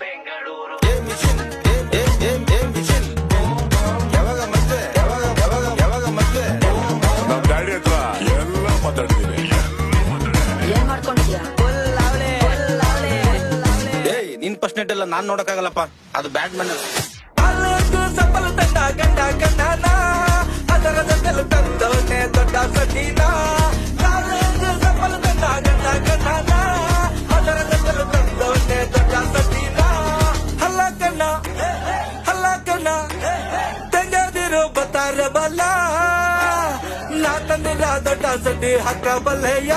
ಬೆಂಗಳೂರು ನಮ್ ಡ್ಯಾಡಿ ಹತ್ರ ಎಲ್ಲ ಮಾತಾಡ್ತೀನಿ. ಏನ್ ಮಾಡ್ಕೊಂಡಿದ್ಯಾ? ಏಯ್ ನಿನ್ ಫಸ್ಟ್ ನೈಟ್ ಎಲ್ಲ ನಾನ್ ನೋಡಕ್ಕಾಗಲ್ಲಪ್ಪ, ಅದು ಬ್ಯಾಡ್ ಮನ್. ಸಫಲ ತಂಡ ಗಂಡ ಗಂಡನ ಅದರ ಜೊತೆಲು ತಂದವನೇ ದೊಡ್ಡ ಸತೀನ. ಸಫಲ ತಂಡ ಗಂಡ ಗಂಡನ ಅದರ ಜೊತೆಲು ತಂದವನೇ ದೊಡ್ಡ ಸತೀನ. ಹಲ್ಲ ಕಣ್ಣ ತೆಗೆದಿರೋ ಬತಾರ ಬಲ್ಲ ನಾ ತಂದಿರ ದೊಡ್ಡ ಸತಿ ಹಕ್ಕ ಬಲ್ಲೆಯ